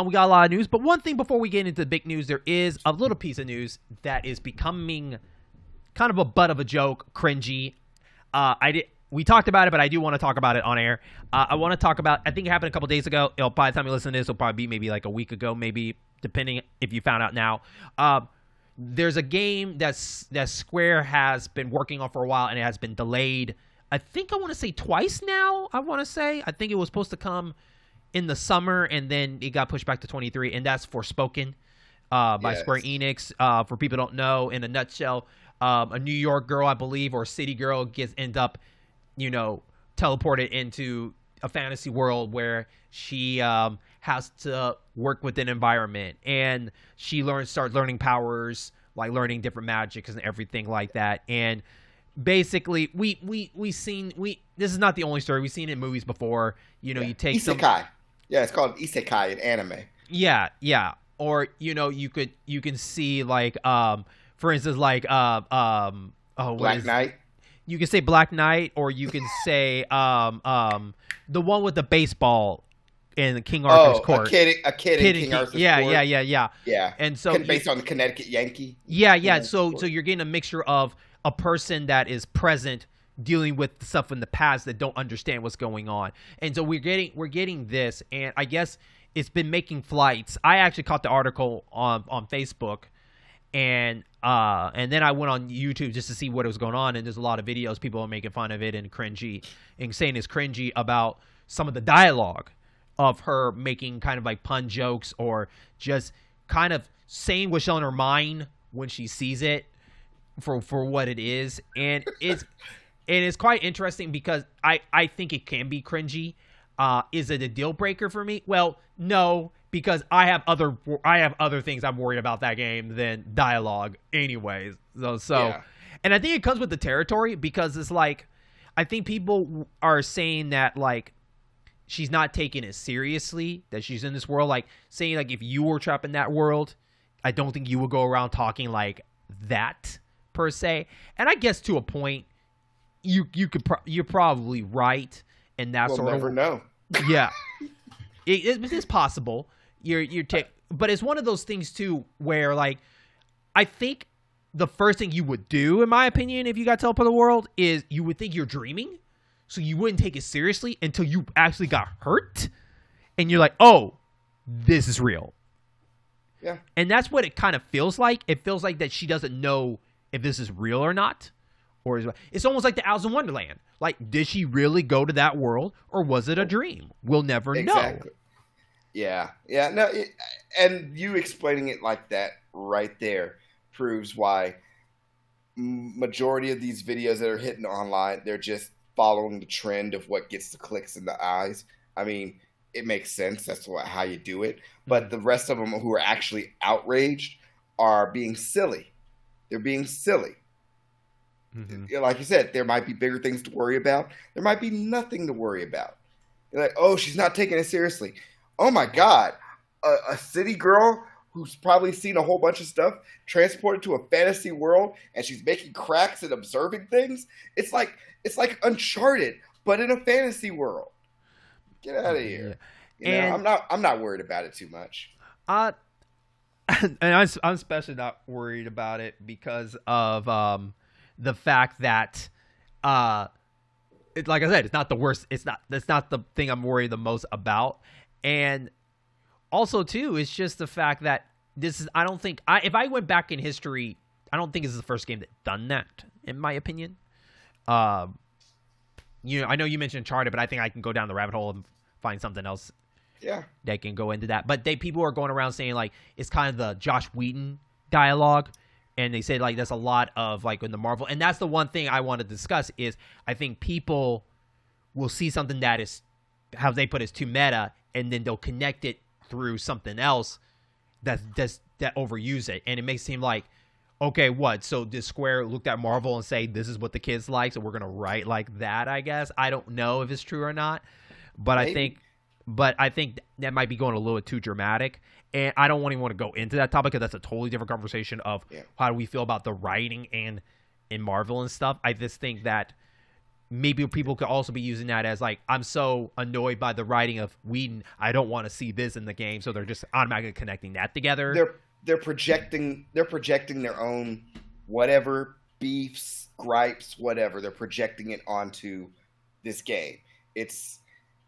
We got a lot of news, but one thing before we get into the big news, there is a little piece of news that is becoming kind of a butt of a joke, cringy. We talked about it, but I do want to talk about it on air. I want to talk about, I think it happened a couple days ago. By the time you listen to this, it'll probably be maybe like a week ago, maybe, depending if you found out now. There's a game that Square has been working on for a while, and it has been delayed. I think I want to say twice now, I think it was supposed to come in the summer, and then it got pushed back to 23, and that's Forspoken by Square Enix. For people who don't know, in a nutshell, a New York girl, I believe, or a city girl ends up, teleported into a fantasy world where she has to work with an environment, and she starts learning powers, like learning different magics and everything like that. And basically, this is not the only story. We've seen it in movies before. You take isekai. Yeah, it's called isekai in anime. Yeah. Or you can see like for instance like Black Knight. You can say Black Knight, or you can say the one with the baseball in King Arthur's court. A kid in King Arthur's court. Yeah. And so based on the Connecticut Yankee. Yeah. So you're getting a mixture of a person that is present dealing with stuff in the past that don't understand what's going on. And so we're getting this, and I guess it's been making flights. I actually caught the article on Facebook, and then I went on YouTube just to see what was going on, and there's a lot of videos people are making fun of it and saying it's cringy about some of the dialogue of her making kind of like pun jokes, or just kind of saying what's on her mind when she sees it for what it is. And it's quite interesting because I think it can be cringy. Is it a deal breaker for me? Well, no, because I have other things I'm worried about that game than dialogue anyways. So and I think it comes with the territory, because it's like, I think people are saying that like she's not taking it seriously, that she's in this world, like saying like if you were trapped in that world, I don't think you would go around talking like that per se. And I guess to a point, you're probably right, and that's we'll never know. Yeah, it is possible. But it's one of those things too where like I think the first thing you would do, in my opinion, if you got teleport to the world, is you would think you're dreaming, so you wouldn't take it seriously until you actually got hurt, and you're like, oh, this is real. Yeah, and that's what it kind of feels like. It feels like that she doesn't know if this is real or not. Or it's almost like the Alice in Wonderland. Like, did she really go to that world, or was it a dream? We'll never know. Yeah. No, and you explaining it like that right there proves why majority of these videos that are hitting online, they're just following the trend of what gets the clicks in the eyes. I mean, it makes sense. That's how you do it. But the rest of them who are actually outraged are being silly. They're being silly. Mm-hmm. Like you said, there might be bigger things to worry about. There might be nothing to worry about. You're like, oh, she's not taking it seriously. Oh my God, a city girl who's probably seen a whole bunch of stuff transported to a fantasy world, and she's making cracks and observing things. It's like Uncharted, but in a fantasy world. Get out of here. Yeah. I'm not worried about it too much. And I'm especially not worried about it because of the fact that, like I said, it's not the worst. That's not the thing I'm worried the most about. And also, too, it's just the fact that this is. I don't think if I went back in history, I don't think this is the first game that done that. In my opinion, I know you mentioned Uncharted, but I think I can go down the rabbit hole and find something else. Yeah, that can go into that. But people are going around saying like it's kind of the Josh Whedon dialogue. And they say like there's a lot of like in the Marvel, and that's the one thing I want to discuss is I think people will see something that is how they put it, is too meta, and then they'll connect it through something else that overuse it, and it makes it seem like, okay, what? So did Square look at Marvel and say this is what the kids like, so we're gonna write like that? I guess I don't know if it's true or not, but maybe. I think that might be going a little too dramatic. And I don't even want to go into that topic because that's a totally different conversation of how do we feel about the writing and in Marvel and stuff. I just think that maybe people could also be using that as like, I'm so annoyed by the writing of Whedon, I don't want to see this in the game, so they're just automatically connecting that together. They're projecting their own whatever beefs, gripes, whatever. They're projecting it onto this game. It's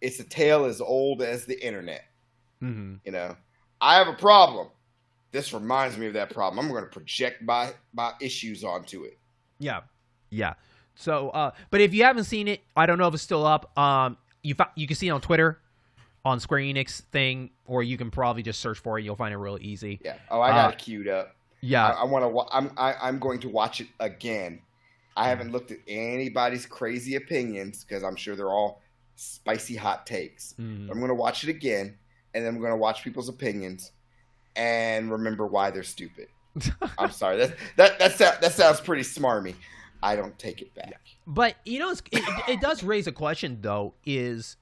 a tale as old as the internet. Mm-hmm. You know, I have a problem. This reminds me of that problem. I'm going to project my issues onto it. Yeah. So, but if you haven't seen it, I don't know if it's still up. You can see it on Twitter, on Square Enix thing, or you can probably just search for it. You'll find it real easy. Yeah. Oh, I got it queued up. Yeah. I want to. I'm going to watch it again. I haven't looked at anybody's crazy opinions because I'm sure they're all spicy hot takes. Mm. I'm going to watch it again, and then I'm going to watch people's opinions and remember why they're stupid. I'm sorry. That sounds pretty smarmy. I don't take it back. But you know, it does raise a question though. Is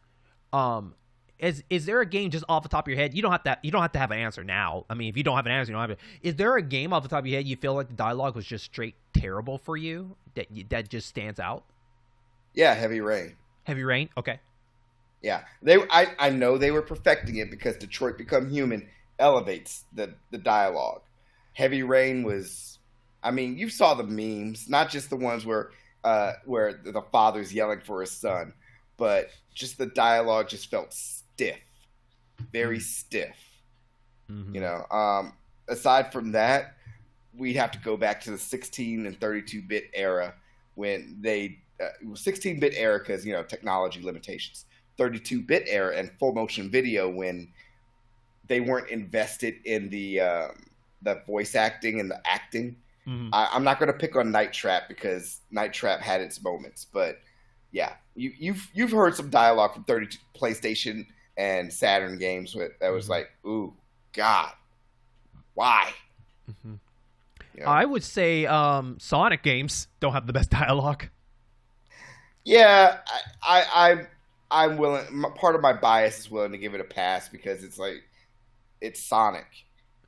there a game just off the top of your head? You don't have to have an answer now. I mean, if you don't have an answer, you don't have it. Is there a game off the top of your head you feel like the dialogue was just straight terrible for you that just stands out? Yeah, Heavy Rain. Heavy Rain. Okay. Yeah, I know they were perfecting it because Detroit Become Human elevates the dialogue. Heavy Rain was. I mean, you saw the memes, not just the ones where the father's yelling for his son, but just the dialogue just felt stiff, very stiff. Mm-hmm. You know, aside from that, we'd have to go back to the 16 and 32-bit era when they 16-bit era because, you know, technology limitations. 32-bit era and full motion video when they weren't invested in the voice acting and the acting. Mm-hmm. I'm not going to pick on Night Trap because Night Trap had its moments, but yeah, you've heard some dialogue from 32 PlayStation and Saturn games that was like, ooh, God, why? Mm-hmm. You know? I would say Sonic games don't have the best dialogue. Yeah, I'm willing. Part of my bias is willing to give it a pass because it's like it's Sonic.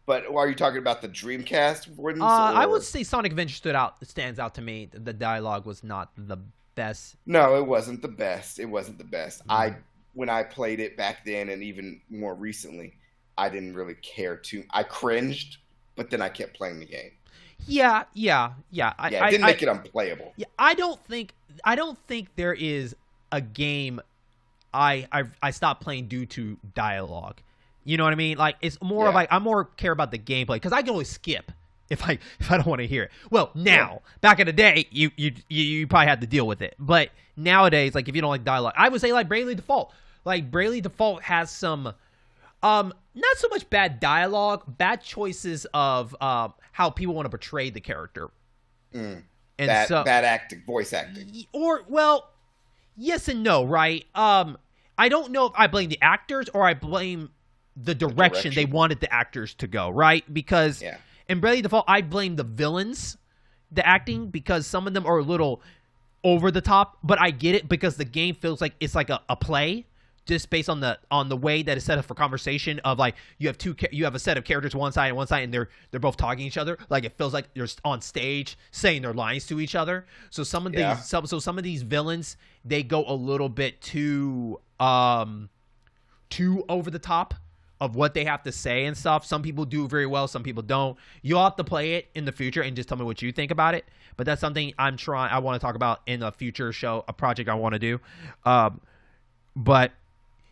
But are you talking about the Dreamcast ones? I would say Sonic Adventure stands out to me. The dialogue was not the best. No, it wasn't the best. Mm-hmm. When I played it back then and even more recently, I didn't really care to. I cringed, but then I kept playing the game. Yeah. It didn't make it unplayable. Yeah, I don't think there is a game I stopped playing due to dialogue. You know what I mean? Like, it's more of like, I more care about the gameplay because I can always skip if I don't want to hear it. Well, now, back in the day, you probably had to deal with it. But nowadays, like, if you don't like dialogue, I would say like Bravely Default. Like, Bravely Default has some, not so much bad dialogue, bad choices of how people want to portray the character. And bad acting, voice acting. Or, well, yes and no, right? I don't know if I blame the actors or I blame the direction they wanted the actors to go, right? Because in Bravely Default, I blame the villains, the acting, because some of them are a little over the top, but I get it because the game feels like it's like a play, just based on the way that it's set up for conversation of like you have a set of characters one side and they're both talking to each other. Like it feels like they're on stage saying their lines to each other. So some of these villains, they go a little bit too over the top of what they have to say and stuff. Some people do very well, some people don't. You'll have to play it in the future and just tell me what you think about it. But that's something I want to talk about in a future show, a project I want to do. But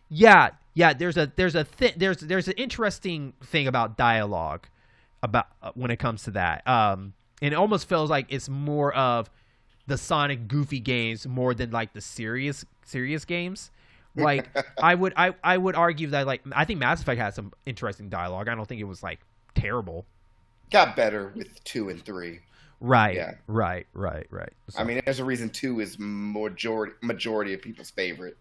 yeah, there's an interesting thing about dialogue about when it comes to that. And it almost feels like it's more of the Sonic goofy games more than like the serious games. Like I would argue that like I think Mass Effect had some interesting dialogue. I don't think it was like terrible. Got better with 2 and 3. Right. Yeah. Right. So, I mean, there's a reason 2 is majority of people's favorite.